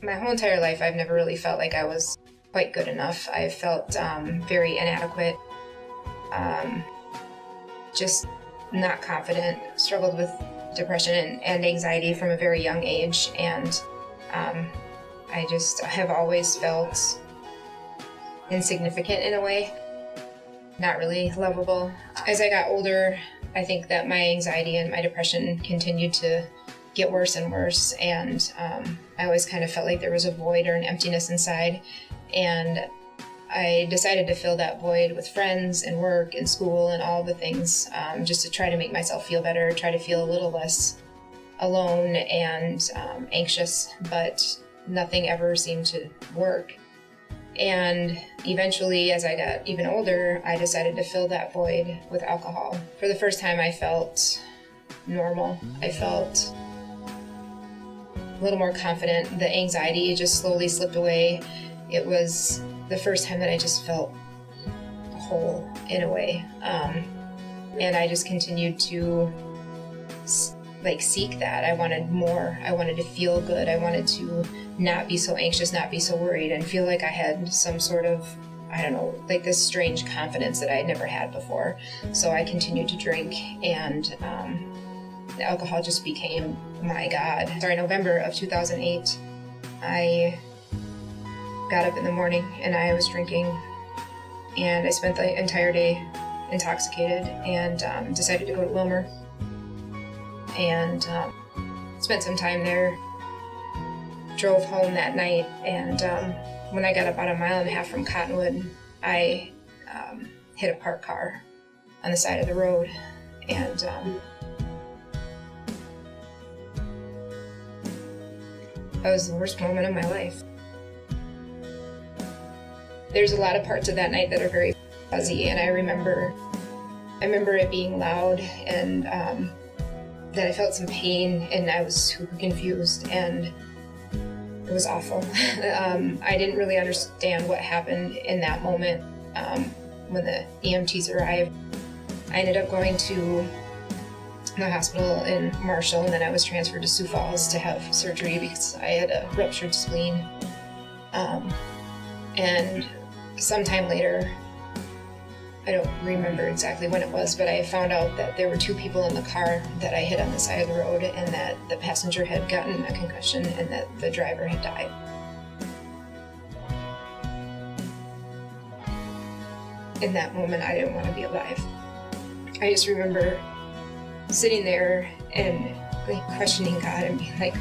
My whole entire life, I've never really felt like I was quite good enough. I felt very inadequate, just not confident, struggled with depression and anxiety from a very young age, and I just have always felt insignificant in a way, not really lovable. As I got older, I think that my anxiety and my depression continued to get worse and worse, and I always kind of felt like there was a void or an emptiness inside, and I decided to fill that void with friends and work and school and all the things, just to try to make myself feel better, try to feel a little less alone and anxious, but nothing ever seemed to work. And eventually, as I got even older, I decided to fill that void with alcohol. For the first time, I felt normal. I felt a little more confident. The anxiety just slowly slipped away. It was the first time that I just felt whole in a way. And I just continued to seek that. I wanted more. I wanted to feel good. I wanted to not be so anxious, not be so worried, and feel like I had some sort of, I don't know, like this strange confidence that I had never had before. So I continued to drink, and the alcohol just became my God. November of 2008, I got up in the morning and I was drinking, and I spent the entire day intoxicated, and decided to go to Wilmer and spent some time there. Drove home that night, and when I got about 1.5 miles from Cottonwood, I hit a parked car on the side of the road, and that was the worst moment of my life. There's a lot of parts of that night that are very fuzzy, and I remember it being loud, and that I felt some pain, and I was super confused, and it was awful. I didn't really understand what happened in that moment when the EMTs arrived. I ended up going to the hospital in Marshall, and then I was transferred to Sioux Falls to have surgery because I had a ruptured spleen. And sometime later, I don't remember exactly when it was, but I found out that there were 2 people in the car that I hit on the side of the road, and that the passenger had gotten a concussion and that the driver had died. In that moment, I didn't want to be alive. I just remember sitting there and questioning God and being like,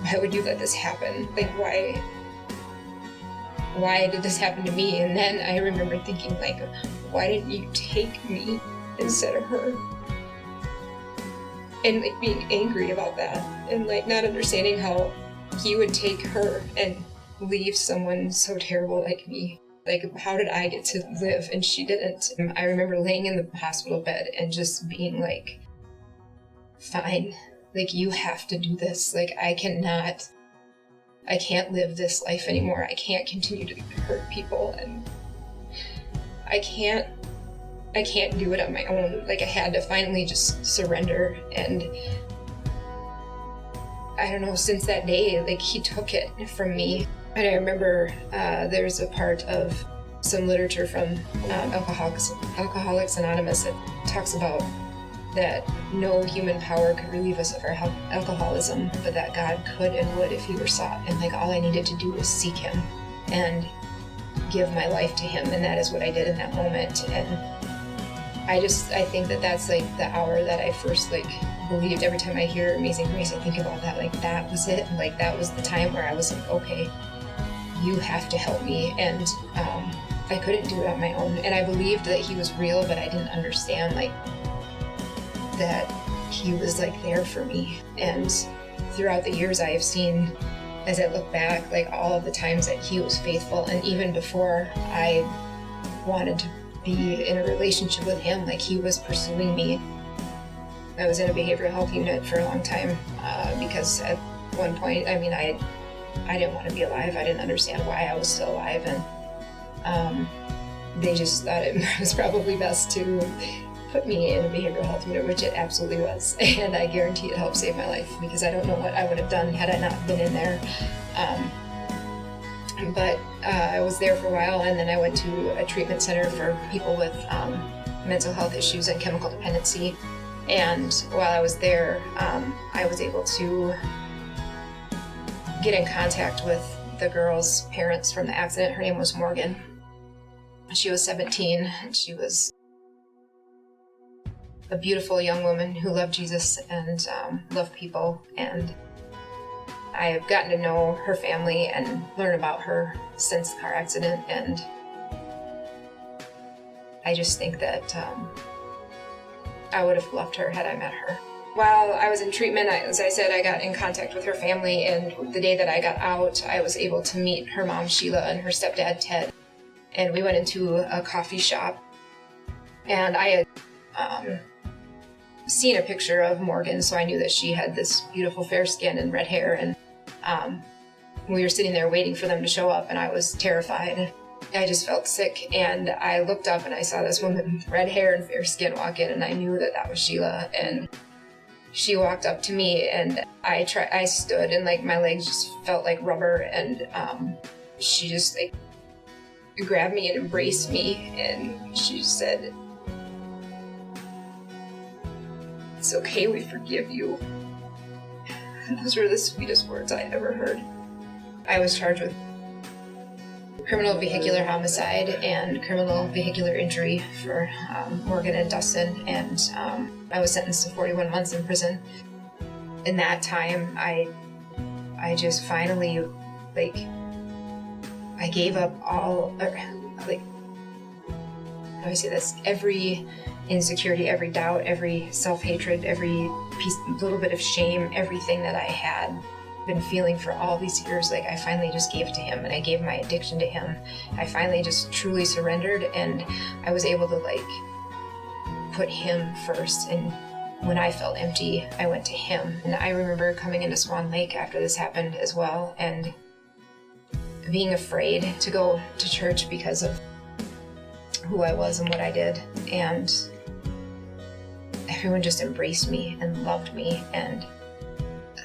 why would you let this happen? Why did this happen to me? And then I remember thinking, why didn't you take me instead of her? And being angry about that, and not understanding how he would take her and leave someone so terrible like me. How did I get to live and she didn't? And I remember laying in the hospital bed and just being like, fine, you have to do this. I can't live this life anymore. I can't continue to hurt people, and I can't do it on my own. I had to finally just surrender, and I don't know, since that day, he took it from me. And I remember there's a part of some literature from Alcoholics Anonymous that talks about that no human power could relieve us of our alcoholism, but that God could and would if he were sought. And all I needed to do was seek him and give my life to him. And that is what I did in that moment. And I think that that's the hour that I first believed. Every time I hear Amazing Grace, I think about that, that was it. That was the time where I was okay, you have to help me. And I couldn't do it on my own. And I believed that he was real, but I didn't understand that he was there for me. And throughout the years, I have seen, as I look back, all of the times that he was faithful. And even before I wanted to be in a relationship with him, he was pursuing me. I was in a behavioral health unit for a long time because at one point, I didn't want to be alive. I didn't understand why I was still alive, and they just thought it was probably best to put me in a behavioral health unit, which it absolutely was. And I guarantee it helped save my life, because I don't know what I would have done had I not been in there. But I was there for a while, and then I went to a treatment center for people with mental health issues and chemical dependency. And while I was there, I was able to get in contact with the girl's parents from the accident. Her name was Morgan. She was 17, and she was a beautiful young woman who loved Jesus and loved people. And I have gotten to know her family and learn about her since the car accident, and I just think that I would have loved her had I met her. While I was in treatment, as I said, I got in contact with her family, and the day that I got out, I was able to meet her mom, Sheila, and her stepdad, Ted. And we went into a coffee shop, and I had seen a picture of Morgan, so I knew that she had this beautiful fair skin and red hair, and we were sitting there waiting for them to show up, and I was terrified. I just felt sick, and I looked up and I saw this woman with red hair and fair skin walk in, and I knew that that was Sheila. And she walked up to me, and I stood, and like my legs just felt like rubber, and she just like grabbed me and embraced me, and she said, "It's okay, we forgive you." Those were the sweetest words I had ever heard. I was charged with criminal vehicular homicide and criminal vehicular injury for Morgan and Dustin, and I was sentenced to 41 months in prison. In that time, I just finally, like, I gave up all, like, how do I say this? Every insecurity, every doubt, every self-hatred, every little bit of shame, everything that I had been feeling for all these years, like, I finally just gave to him, and I gave my addiction to him. I finally just truly surrendered, and I was able to, like, put him first. And when I felt empty, I went to him. And I remember coming into Swan Lake after this happened as well, and being afraid to go to church because of who I was and what I did. And everyone just embraced me and loved me, and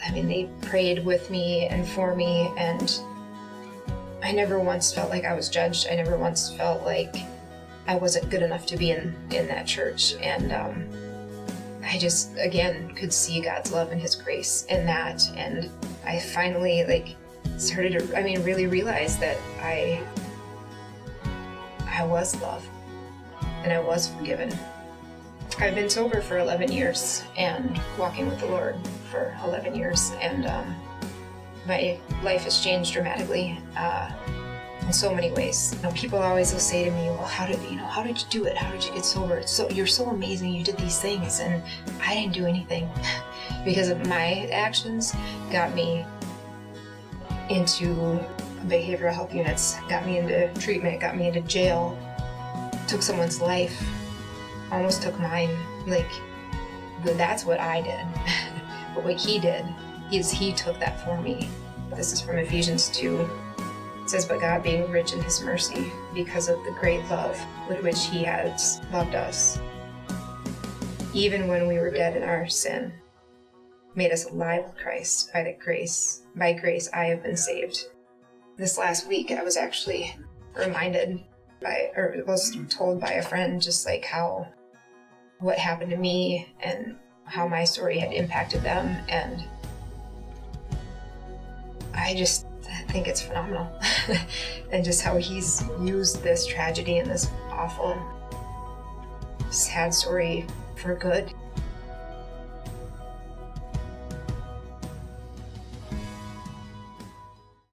I mean, they prayed with me and for me, and I never once felt like I was judged. I never once felt like I wasn't good enough to be in that church. And I just, again, could see God's love and His grace in that. And I finally, like, started to, really realize that I was loved and I was forgiven. I've been sober for 11 years and walking with the Lord for 11 years, and my life has changed dramatically in so many ways. People always will say to me, "Well, how did you do it? How did you get sober? You're so amazing. You did these things," and I didn't do anything because of my actions got me into behavioral health units, got me into treatment, got me into jail, took someone's life, almost took mine. Like, that's what I did. But what He did is He took that for me. This is from Ephesians 2. It says, "But God, being rich in His mercy, because of the great love with which He has loved us, even when we were dead in our sin, made us alive with Christ. By grace I have been saved." This last week, I was actually reminded was told by a friend just like what happened to me and how my story had impacted them, and I just think it's phenomenal. And just how He's used this tragedy and this awful, sad story for good.